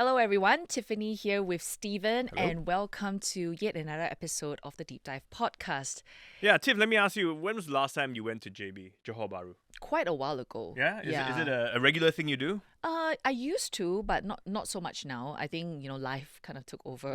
Hello everyone, Tiffany here with Stephen, Hello. and welcome to yet another episode of the Deep Dive podcast. Yeah, Tiff, let me ask you, when was the last time you went to JB, Johor Bahru? Quite a while ago. Yeah? Is it a regular thing you do? I used to, but not so much now. I think, life kind of took over.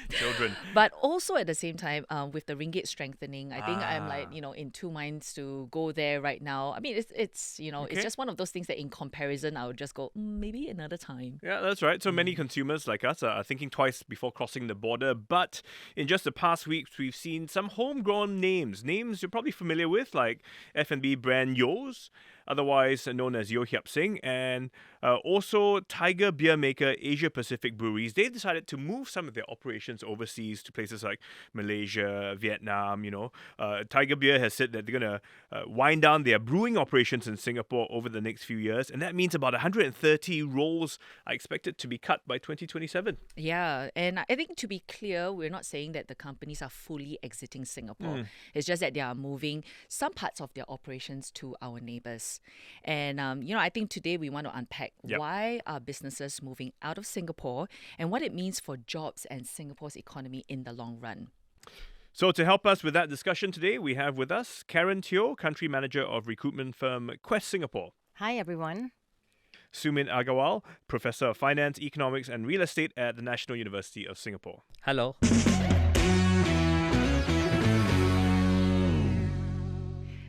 Children. But also at the same time, with the ringgit strengthening, I think I'm in two minds to go there right now. I mean, it's it's Okay. just one of those things that in comparison, I would just go, maybe another time. Yeah, that's right. So many consumers like us are thinking twice before crossing the border. But in just the past weeks, we've seen some homegrown names. Names you're probably familiar with, like F&B brand Yo's, otherwise known as Yo Hiap Sing, and also Tiger beer maker Asia Pacific Breweries. They decided to move some of their operations overseas to places like Malaysia, Vietnam. Tiger Beer has said that they're going to wind down their brewing operations in Singapore over the next few years, and that means about 130 roles are expected to be cut by 2027. Yeah, and I think to be clear, we're not saying that the companies are fully exiting Singapore. It's just that they are moving some parts of their operations to our neighbours. And, I think today we want to unpack Yep. why are businesses moving out of Singapore and what it means for jobs and Singapore's economy in the long run. So to help us with that discussion today, we have with us Karen Teo, Country Manager of recruitment firm Quess Singapore. Hi, everyone. Sumit Agarwal, Professor of Finance, Economics and Real Estate at the National University of Singapore. Hello.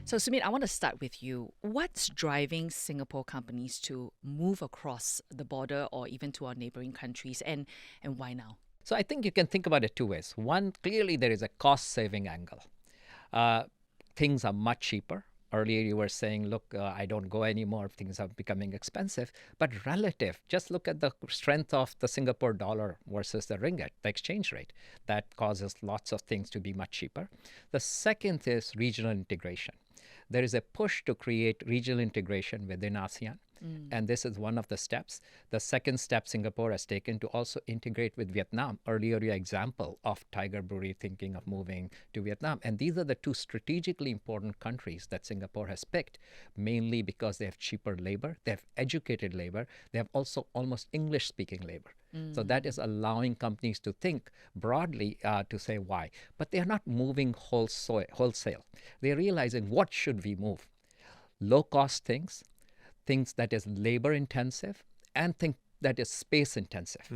So, Sumit, I want to start with you. What's driving Singapore companies to move across the border or even to our neighbouring countries, and why now? So I think you can think about it two ways. One, clearly there is a cost-saving angle. Things are much cheaper. Earlier you were saying, look, I don't go anymore. Things are becoming expensive. But relative, just look at the strength of the Singapore dollar versus the ringgit, the exchange rate. That causes lots of things to be much cheaper. The second is regional integration. There is a push to create regional integration within ASEAN. And this is one of the steps. The second step Singapore has taken to also integrate with Vietnam. Earlier, your example of Tiger Brewery thinking of moving to Vietnam. And these are the two strategically important countries that Singapore has picked, mainly because they have cheaper labor, they have educated labor, they have also almost English-speaking labor. So that is allowing companies to think broadly to say why. But they are not moving wholesale. They're realizing what should we move? Low-cost things that is labor intensive, and things that is space intensive.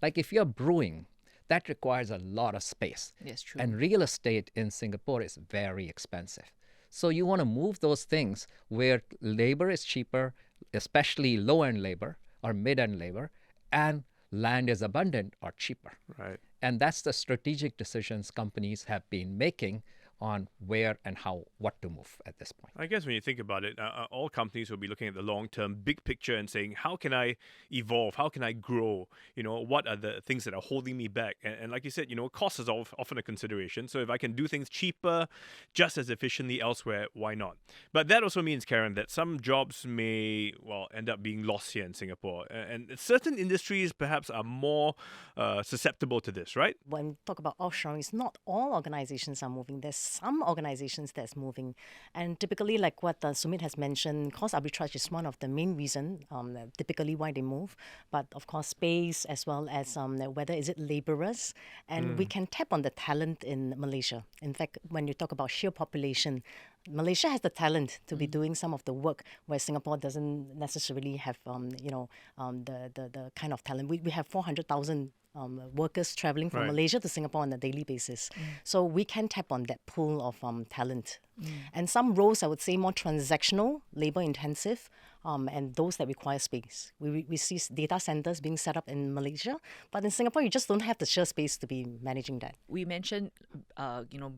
Like if you're brewing, that requires a lot of space. Yes, true. And real estate in Singapore is very expensive. So you want to move those things where labor is cheaper, especially low-end labor or mid-end labor, and land is abundant or cheaper. Right. And that's the strategic decisions companies have been making on where and what to move at this point. I guess when you think about it, all companies will be looking at the long-term big picture and saying, how can I evolve? How can I grow? What are the things that are holding me back? And like you said, cost is often a consideration. So if I can do things cheaper, just as efficiently elsewhere, why not? But that also means, Karen, that some jobs may, end up being lost here in Singapore. And certain industries perhaps are more susceptible to this, right? When we talk about offshoring, it's not all organizations are moving. There's some organizations that's moving. And typically, like what Sumit has mentioned, cost arbitrage is one of the main reasons typically why they move. But of course, space as well as whether is it laborers. And we can tap on the talent in Malaysia. In fact, when you talk about sheer population, Malaysia has the talent to be doing some of the work where Singapore doesn't necessarily have, the kind of talent. We have 400,000 workers traveling from Right. Malaysia to Singapore on a daily basis. So we can tap on that pool of talent. And some roles, I would say, more transactional, labor intensive, and those that require space. We see data centers being set up in Malaysia, but in Singapore, you just don't have the sheer space to be managing that. We mentioned,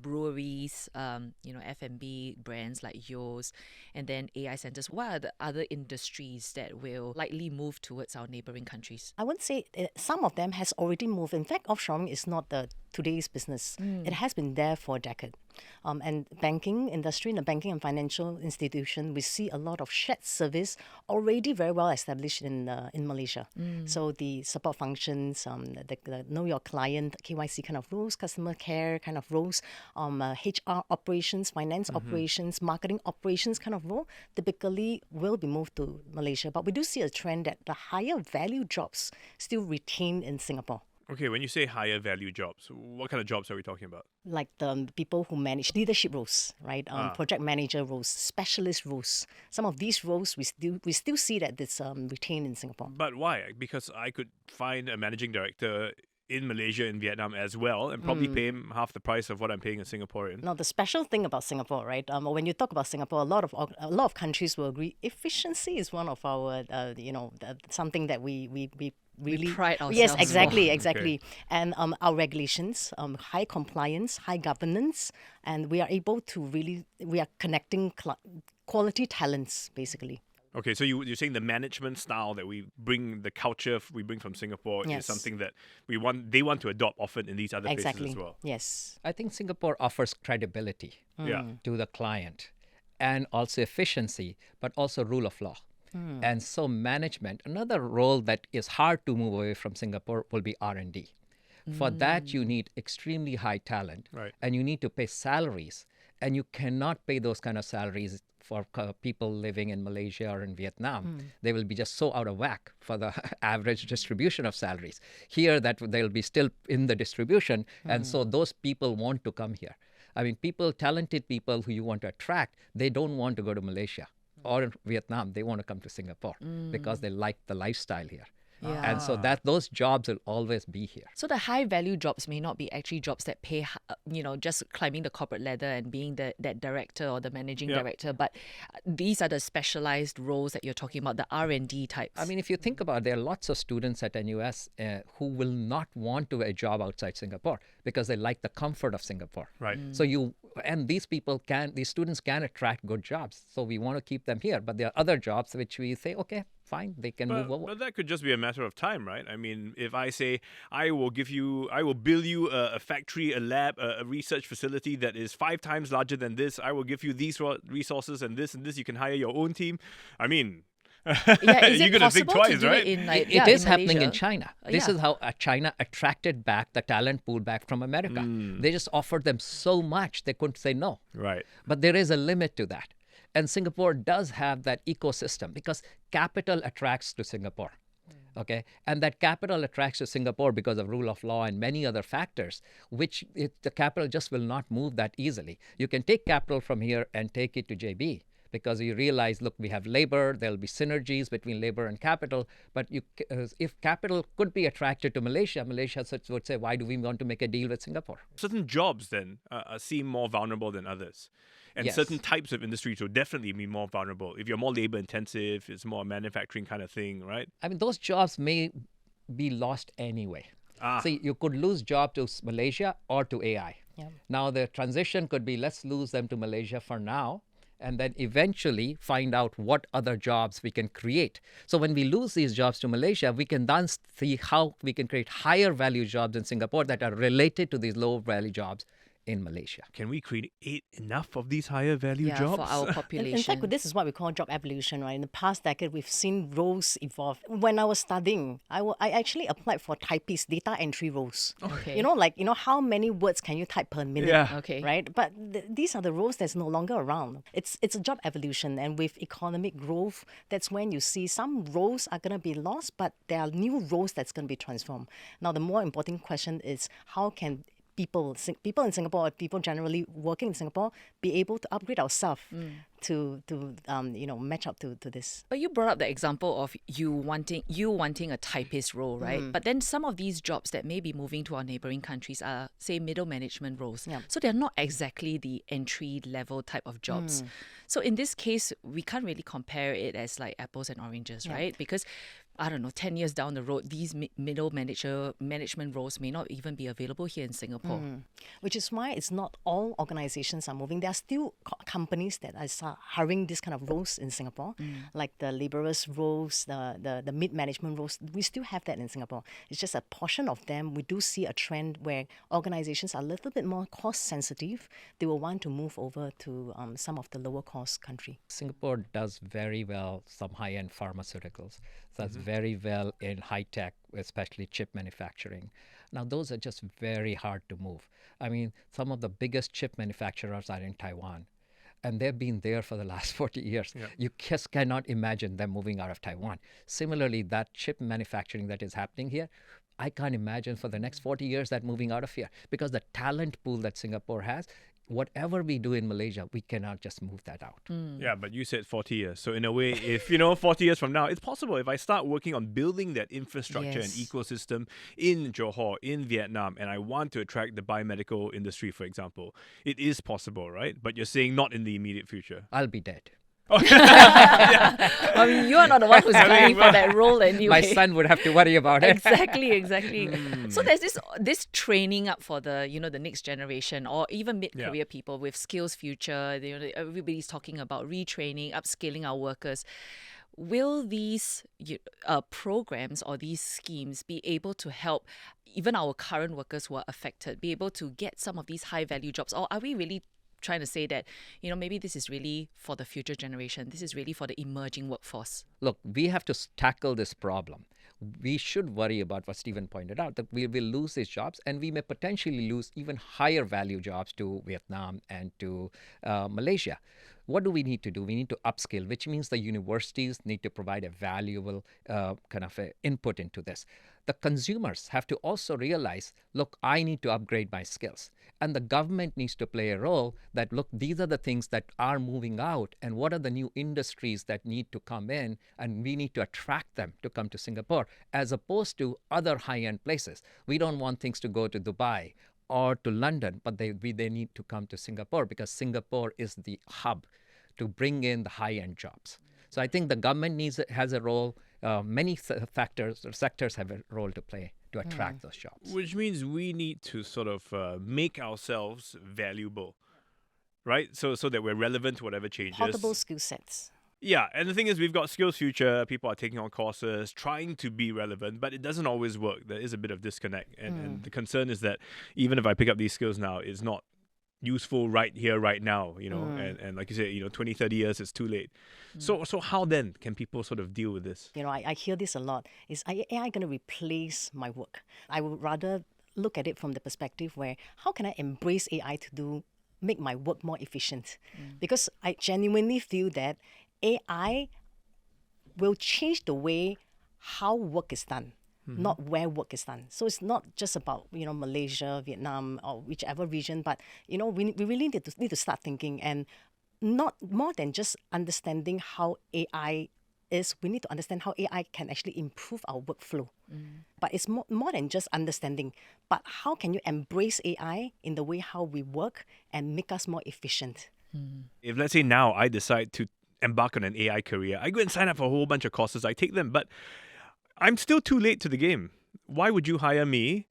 breweries, F&B brands like Yo's, and then AI centers. What are the other industries that will likely move towards our neighbouring countries? I would say some of them has already moved. In fact, offshoring is not the today's business. It has been there for a decade. And banking industry, in the banking and financial institution, we see a lot of shared service already very well established in Malaysia. So the support functions, the know your client, KYC kind of roles, customer care kind of roles, HR operations, finance operations, marketing operations kind of role, typically will be moved to Malaysia. But we do see a trend that the higher value jobs still retain in Singapore. Okay, when you say higher value jobs, what kind of jobs are we talking about? Like the people who manage leadership roles, right? Project manager roles, specialist roles. Some of these roles we still see that it's retained in Singapore. But why? Because I could find a managing director in Malaysia and Vietnam as well and probably pay him half the price of what I'm paying a Singaporean. Now, the special thing about Singapore, right? When you talk about Singapore, a lot of countries will agree efficiency is one of our, something that we really pride ourselves Yes, on. exactly. Okay. And our regulations, high compliance, high governance, and we are connecting quality talents basically. Okay, so you're saying the management style that we bring, the culture we bring from Singapore is Yes. something that they want to adopt often in these other Exactly. places as well. Yes. I think Singapore offers credibility Yeah. to the client and also efficiency, but also rule of law. And so management, another role that is hard to move away from Singapore will be R&D. For that, you need extremely high talent, Right. and you need to pay salaries, and you cannot pay those kind of salaries for people living in Malaysia or in Vietnam. They will be just so out of whack for the average distribution of salaries. Here, that they'll be still in the distribution, and so those people want to come here. I mean, talented people who you want to attract, they don't want to go to Malaysia or Vietnam. They want to come to Singapore because they like the lifestyle here. Yeah. And so those jobs will always be here. So the high value jobs may not be actually jobs that pay, just climbing the corporate ladder and being that director or the managing director, but these are the specialized roles that you're talking about, the R&D types. I mean, if you think about it, there are lots of students at NUS who will not want to a job outside Singapore because they like the comfort of Singapore. Right. So these students can attract good jobs. So we want to keep them here. But there are other jobs which we say, okay, fine, they can move over. But that could just be a matter of time, right? I mean, if I say I will bill you a factory, a lab, a research facility that is 5 times larger than this, I will give you these resources and this, you can hire your own team. I mean, yeah, is you're it going to think possible twice, to do right? it in It is happening in Malaysia? China. This Yeah. is how China attracted back the talent pool back from America. They just offered them so much, they couldn't say no. Right. But there is a limit to that. And Singapore does have that ecosystem because capital attracts to Singapore. Okay. And that capital attracts to Singapore because of rule of law and many other factors, which the capital just will not move that easily. You can take capital from here and take it to JB because you realize, look, we have labor, there'll be synergies between labor and capital. But if capital could be attracted to Malaysia, Malaysia would say, why do we want to make a deal with Singapore? Certain jobs then seem more vulnerable than others. And Yes. certain types of industries will definitely be more vulnerable. If you're more labor intensive, it's more a manufacturing kind of thing, right? I mean, those jobs may be lost anyway. See, you could lose job to Malaysia or to AI. Yeah. Now, the transition could be let's lose them to Malaysia for now, and then eventually find out what other jobs we can create. So when we lose these jobs to Malaysia, we can then see how we can create higher value jobs in Singapore that are related to these low value jobs in Malaysia. Can we create enough of these higher value Yeah, jobs? for our In population. fact, this is what we call job evolution, right? In the past decade, we've seen roles evolve. When I was studying, I actually applied for typist data entry roles. Okay. How many words can you type per minute? Yeah. Okay. Right? But these are the roles that's no longer around. It's a job evolution. And with economic growth, that's when you see some roles are going to be lost, but there are new roles that's going to be transformed. Now, the more important question is how can people in Singapore, or people generally working in Singapore, be able to upgrade ourselves to match up to this. But you brought up the example of you wanting a typist role, right? But then some of these jobs that may be moving to our neighbouring countries are, say, middle management roles. Yeah. So they're not exactly the entry level type of jobs. So in this case, we can't really compare it as like apples and oranges, right? Because I don't know, 10 years down the road, these middle management roles may not even be available here in Singapore. Which is why it's not all organizations are moving. There are still companies that are hiring this kind of roles in Singapore, like the laborers roles, the mid-management roles. We still have that in Singapore. It's just a portion of them. We do see a trend where organizations are a little bit more cost sensitive. They will want to move over to some of the lower cost country. Singapore does very well some high-end pharmaceuticals. Does very well in high-tech, especially chip manufacturing. Now, those are just very hard to move. I mean, some of the biggest chip manufacturers are in Taiwan, and they've been there for the last 40 years. Yeah. You just cannot imagine them moving out of Taiwan. Similarly, that chip manufacturing that is happening here, I can't imagine for the next 40 years that moving out of here, because the talent pool that Singapore has, whatever we do in Malaysia, we cannot just move that out. Yeah, but you said 40 years. So in a way, if 40 years from now, it's possible if I start working on building that infrastructure and Yes. ecosystem in Johor, in Vietnam, and I want to attract the biomedical industry, for example. It is possible, right? But you're saying not in the immediate future. I'll be dead. I mean, you are not the one who's gunning for that role anyway. My son would have to worry about it. Exactly. So there's this training up for the the next generation or even mid-career people with skills future. Everybody's talking about retraining, upskilling our workers. Will these programs or these schemes be able to help even our current workers who are affected be able to get some of these high-value jobs, or are we really trying to say that maybe this is really for the future generation, this is really for the emerging workforce? Look, we have to tackle this problem. We should worry about what Stephen pointed out, that we will lose these jobs, and we may potentially lose even higher value jobs to Vietnam and to Malaysia. What do we need to do? We need to upskill, which means the universities need to provide a valuable kind of input into this. The consumers have to also realize, look, I need to upgrade my skills. And the government needs to play a role that, look, these are the things that are moving out, and what are the new industries that need to come in, and we need to attract them to come to Singapore, as opposed to other high-end places. We don't want things to go to Dubai or to London, but they need to come to Singapore, because Singapore is the hub to bring in the high-end jobs. So I think the government has a role. Many sectors have a role to play to attract those jobs. Which means we need to sort of make ourselves valuable, right? So that we're relevant to whatever changes. Portable skill sets. Yeah, and the thing is, we've got Skills Future, people are taking on courses, trying to be relevant, but it doesn't always work. There is a bit of disconnect. And the concern is that even if I pick up these skills now, it's not useful right here, right now, and like you said, 20, 30 years, it's too late. So how then can people sort of deal with this? I hear this a lot. Is AI going to replace my work? I would rather look at it from the perspective where, how can I embrace AI to make my work more efficient? Because I genuinely feel that AI will change the way how work is done, not where work is done. So it's not just about Malaysia, Vietnam, or whichever region, but we really need to start thinking, and not more than just understanding how AI is. We need to understand how AI can actually improve our workflow. But it's more than just understanding. But how can you embrace AI in the way how we work and make us more efficient? If let's say now I decide to embark on an AI career, I go and sign up for a whole bunch of courses, I take them, but I'm still too late to the game. Why would you hire me?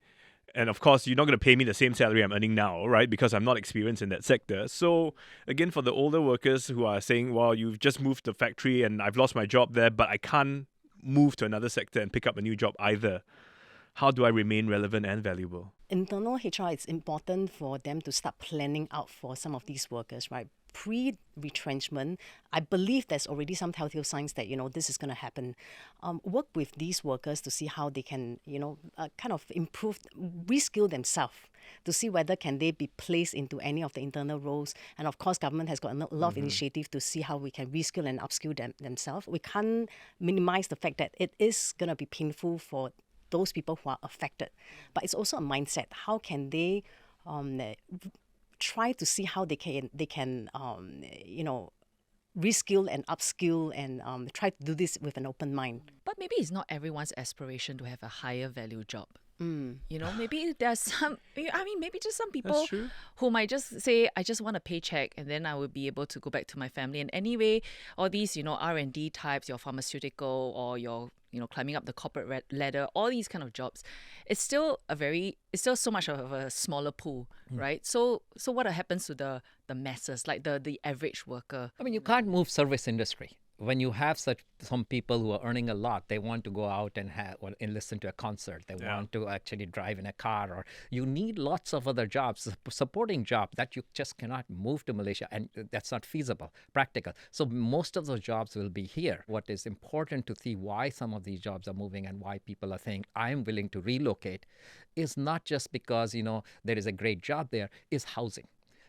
And of course, you're not going to pay me the same salary I'm earning now, right? Because I'm not experienced in that sector. So again, for the older workers who are saying, well, you've just moved the factory and I've lost my job there, but I can't move to another sector and pick up a new job either. How do I remain relevant and valuable? Internal HR, it's important for them to start planning out for some of these workers, right? Pre-retrenchment, I believe there's already some telltale signs that, this is going to happen. Work with these workers to see how they can, kind of improve, reskill themselves to see whether can they be placed into any of the internal roles. And of course, government has got a lot of initiative to see how we can reskill and upskill themselves. We can't minimize the fact that it is going to be painful for those people who are affected. But it's also a mindset. How can they try to see how they can reskill and upskill and try to do this with an open mind. But maybe it's not everyone's aspiration to have a higher value job. Maybe there's maybe just some people who might just say, I just want a paycheck and then I will be able to go back to my family. And anyway, all these, R&D types, your pharmaceutical or your climbing up the corporate ladder, all these kind of jobs, it's still so much of a smaller pool, right? So what happens to the masses, like the average worker? I mean, you can't move service industry. When you have some people who are earning a lot, they want to go out and listen to a concert. They want to actually drive in a car, or you need lots of other jobs, supporting job that you just cannot move to Malaysia, and that's not feasible, practical. So most of those jobs will be here. What is important to see why some of these jobs are moving and why people are saying, I'm willing to relocate, is not just because, there is a great job there, is housing.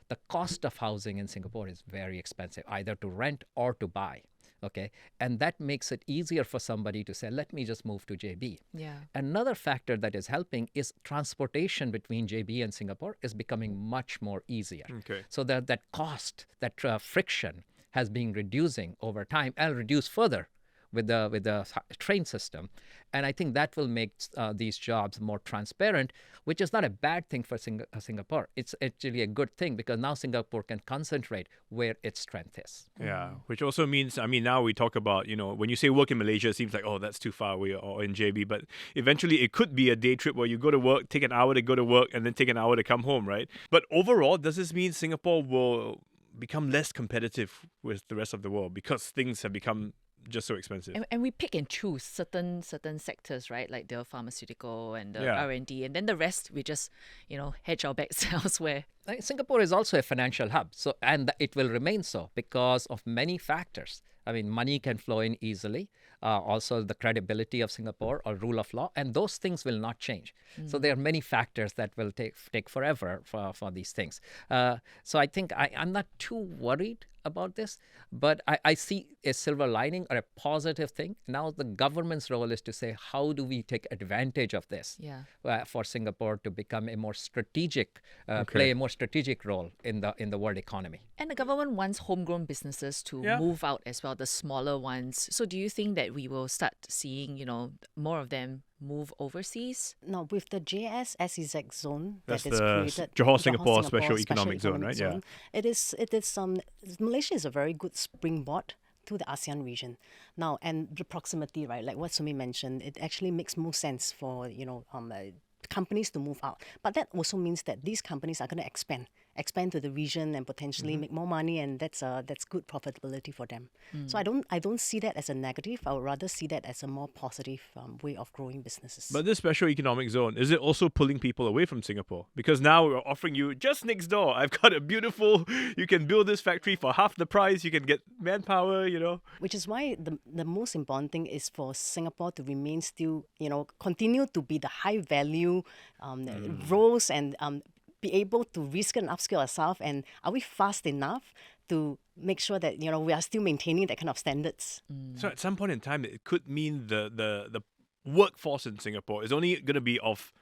The cost of housing in Singapore is very expensive, either to rent or to buy. Okay, and that makes it easier for somebody to say, let me just move to JB. Yeah. Another factor that is helping is transportation between JB and Singapore is becoming much more easier. Okay. So that cost, that friction has been reducing over time and reduce further with the train system. And I think that will make these jobs more transparent, which is not a bad thing for Singapore. It's actually a good thing because now Singapore can concentrate where its strength is. Yeah, which also means, now we talk about, when you say work in Malaysia, it seems like, oh, that's too far away, or in JB. But eventually it could be a day trip where you go to work, take an hour to go to work, and then take an hour to come home, right? But overall, does this mean Singapore will become less competitive with the rest of the world because things have become just so expensive? And we pick and choose certain sectors, right? Like the pharmaceutical and the Yeah. R&D, and then the rest we just hedge our bets elsewhere. Singapore is also a financial hub, and it will remain so because of many factors. I mean, money can flow in easily. Also, the credibility of Singapore or rule of law, and those things will not change. So there are many factors that will take forever for these things. So I think I'm not too worried about this, but I see a silver lining or a positive thing. Now the government's role is to say, how do we take advantage of this for Singapore to become a more strategic, play a more strategic role in the world economy. And the government wants homegrown businesses to move out as well, the smaller ones. So do you think that we will start seeing, more of them move overseas? Now, with the JS SEZ zone That's that is the created, Johor Singapore Special Economic Zone, right? Yeah. It is Malaysia is a very good springboard to the ASEAN region. Now, and the proximity, right, like what Sumit mentioned, it actually makes more sense for, companies to move out. But that also means that these companies are going to expand to the region and potentially make more money, and that's good profitability for them. So I don't see that as a negative. I would rather see that as a more positive way of growing businesses. But this special economic zone, is it also pulling people away from Singapore? Because now we're offering you just next door. I've got a beautiful, you can build this factory for half the price. You can get manpower, Which is why the most important thing is for Singapore to remain still, continue to be the high value roles and be able to reskill and upskill ourselves. And are we fast enough to make sure that we are still maintaining that kind of standards? So at some point in time, it could mean the workforce in Singapore is only going to be of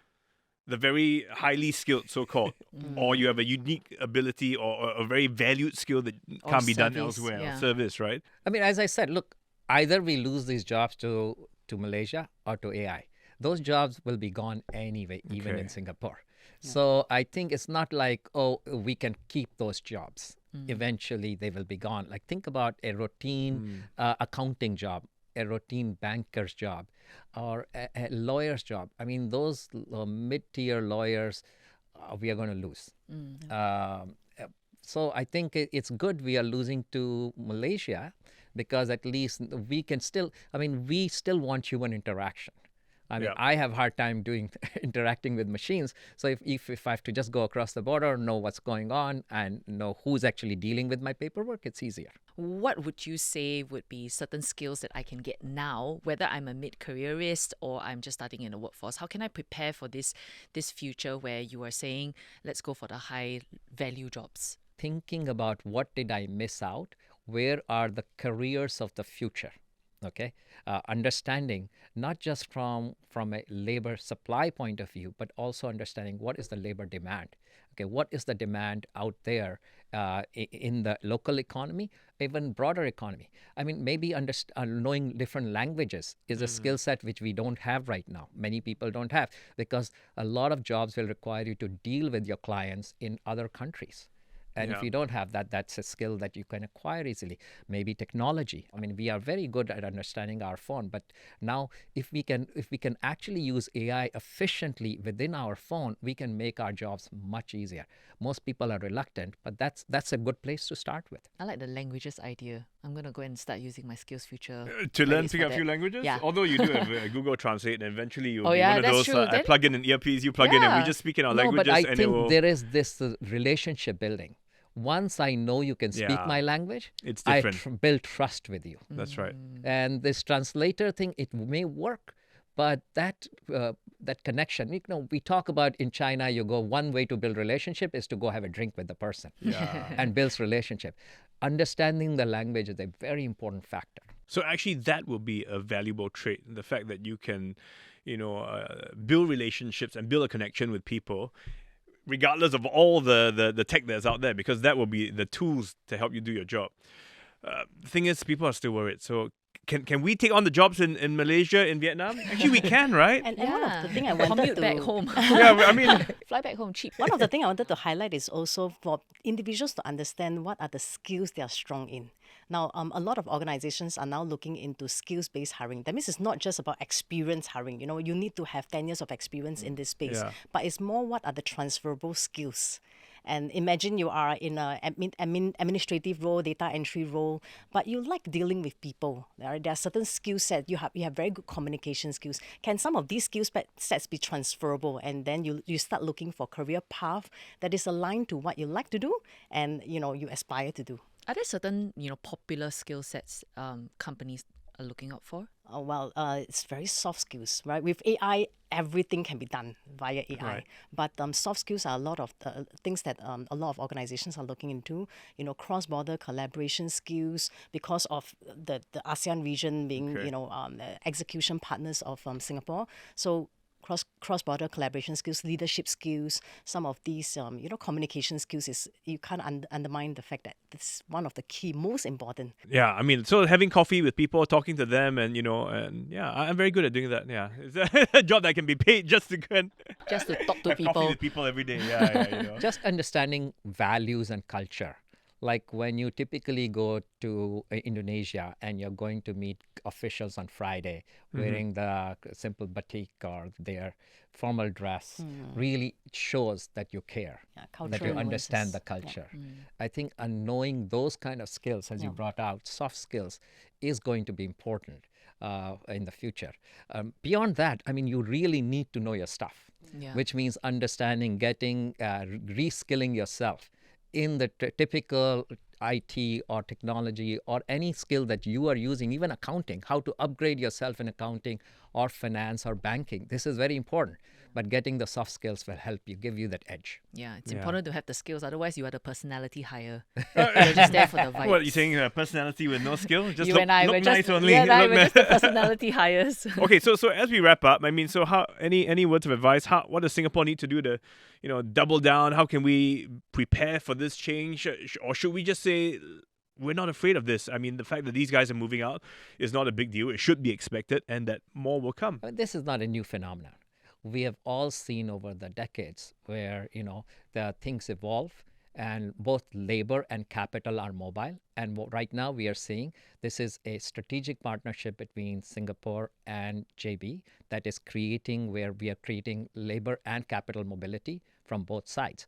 the very highly skilled, so-called, or you have a unique ability or a very valued skill that can't be done service, elsewhere. yeah. Or service, right? I mean, as I said, look, either we lose these jobs to Malaysia or to AI. Those jobs will be gone anyway, even in Singapore. So I think it's not like, we can keep those jobs. Eventually, they will be gone. Like, think about a routine accounting job, a routine banker's job, or a lawyer's job. I mean, those mid-tier lawyers, we are going to lose. So I think it's good we are losing to Malaysia because at least we can still, we still want human interaction. I have a hard time interacting with machines. So if I have to just go across the border, know what's going on, and know who's actually dealing with my paperwork, it's easier. What would you say would be certain skills that I can get now, whether I'm a mid-careerist or I'm just starting in the workforce? How can I prepare for this future where you are saying, let's go for the high-value jobs? Thinking about what did I miss out? Where are the careers of the future? Okay, understanding not just from a labor supply point of view, but also understanding what is the labor demand. Okay, what is the demand out there in the local economy, even broader economy? Maybe knowing different languages is a skill set which we don't have right now. Many people don't have, because a lot of jobs will require you to deal with your clients in other countries. And if you don't have that, that's a skill that you can acquire easily. Maybe technology. I mean, we are very good at understanding our phone, but now if we can actually use AI efficiently within our phone, we can make our jobs much easier. Most people are reluctant, but that's a good place to start with. I like the languages idea. I'm going to go and start using my Skills Future To learn, credits pick for up a few that. languages? Yeah. Although you do have Google Translate, and eventually you'll Oh, be yeah, one of that's those, true. I Then- plug in an earpiece, you plug in, and we Yeah. just speak in our No, languages. but I and it think will, there is this relationship building. Once I know you can speak Yeah. my language, It's I different. build trust with you. That's right. And this translator thing, it may work, but that connection, we talk about in China, you go one way to build relationship is to go have a drink with the person and builds relationship. Understanding the language is a very important factor. So actually, that will be a valuable trait. The fact that you can, build relationships and build a connection with people, regardless of all the tech that's out there, because that will be the tools to help you do your job. The thing is, people are still worried. So can we take on the jobs in Malaysia, in Vietnam? Actually, we can, right? And one of the thing I wanted Commute to back home. Yeah, I mean, Fly back home cheap. One of the things I wanted to highlight is also for individuals to understand what are the skills they are strong in. Now, a lot of organizations are now looking into skills-based hiring. That means it's not just about experience hiring. You need to have 10 years of experience in this space. Yeah. But it's more what are the transferable skills. And imagine you are in a administrative role, data entry role, but you like dealing with people. There are certain skill sets. You have very good communication skills. Can some of these skill sets be transferable? And then you start looking for career path that is aligned to what you like to do and you aspire to do. Are there certain, popular skill sets companies are looking out for? It's very soft skills, right? With AI, everything can be done via AI. Right. But soft skills are a lot of things that a lot of organizations are looking into. Cross-border collaboration skills because of the ASEAN region being, execution partners of Singapore. So cross-border collaboration skills, leadership skills, some of these, communication skills you can't undermine the fact that it's one of the key, most important. yeah, I mean, so having coffee with people, talking to them, and I'm very good at doing that. Yeah, it's a job that can be paid just to go and Just to talk to have coffee people. with people every day. Yeah. Just understanding values and culture. Like when you typically go to Indonesia and you're going to meet officials on Friday wearing the simple batik or their formal dress, really shows that you care, Yeah, that cultural you understand nuances. the culture. I think knowing those kind of skills, as you brought out, soft skills, is going to be important in the future. Beyond that, I mean, you really need to know your stuff, Yeah. which means understanding, getting, reskilling yourself in the typical IT or technology or any skill that you are using, even accounting, how to upgrade yourself in accounting or finance or banking. This is very important. But getting the soft skills will help you, give you that edge. Yeah, it's important to have the skills. Otherwise, you are the personality hire. You're just there for the vibes. What, you saying personality with no skill? Just you look, and I look were nice just, only. you and I look were nice. just the personality hires. Okay, so as we wrap up, I mean, so how any words of advice? What does Singapore need to do to, double down? How can we prepare for this change, or should we just say we're not afraid of this? I mean, the fact that these guys are moving out is not a big deal. It should be expected, and that more will come. This is not a new phenomenon. We have all seen over the decades where, the things evolve and both labor and capital are mobile. And right now we are seeing this is a strategic partnership between Singapore and JB that is where we are creating labor and capital mobility from both sides.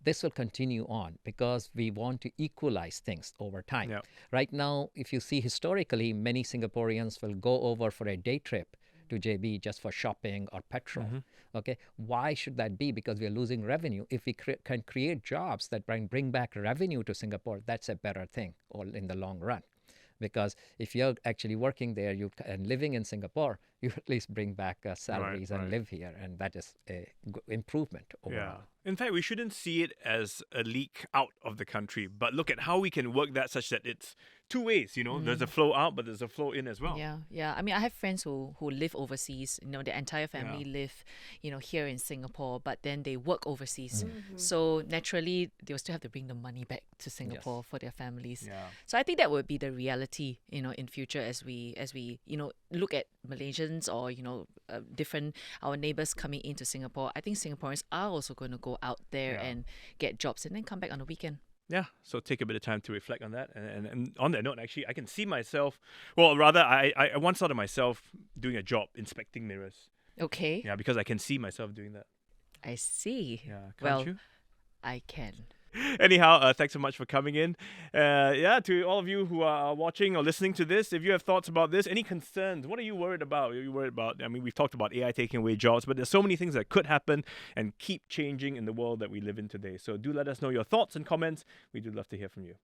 This will continue on because we want to equalize things over time. Yeah. Right now, if you see historically, many Singaporeans will go over for a day trip to JB just for shopping or petrol. Okay, why should that be? Because we are losing revenue. If we can create jobs that bring back revenue to Singapore, that's a better thing in the long run. Because if you're actually working there and living in Singapore, you at least bring back salaries and live here, and that is a improvement overall. Yeah. In fact, we shouldn't see it as a leak out of the country, but look at how we can work that such that it's two ways. There's a flow out, but there's a flow in as well. Yeah. I mean, I have friends who live overseas. Their entire family live, here in Singapore, but then they work overseas. So naturally, they will still have to bring the money back to Singapore for their families. Yeah. So I think that would be the reality, in future as we look at Malaysians or different our neighbors coming into Singapore. I think Singaporeans are also going to go out there and get jobs and then come back on the weekend. Yeah, so take a bit of time to reflect on that. And on that note, actually, I can see myself, well, rather, I once thought of myself doing a job inspecting mirrors. Okay. Yeah, because I can see myself doing that. I see. Yeah, can't Well, you? I can. Anyhow, thanks so much for coming in. To all of you who are watching or listening to this, if you have thoughts about this, any concerns, what are you worried about? Are you worried about, I mean, we've talked about AI taking away jobs, but there's so many things that could happen and keep changing in the world that we live in today. So do let us know your thoughts and comments. We do love to hear from you.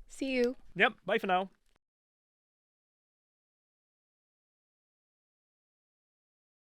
See you. Yep, bye for now.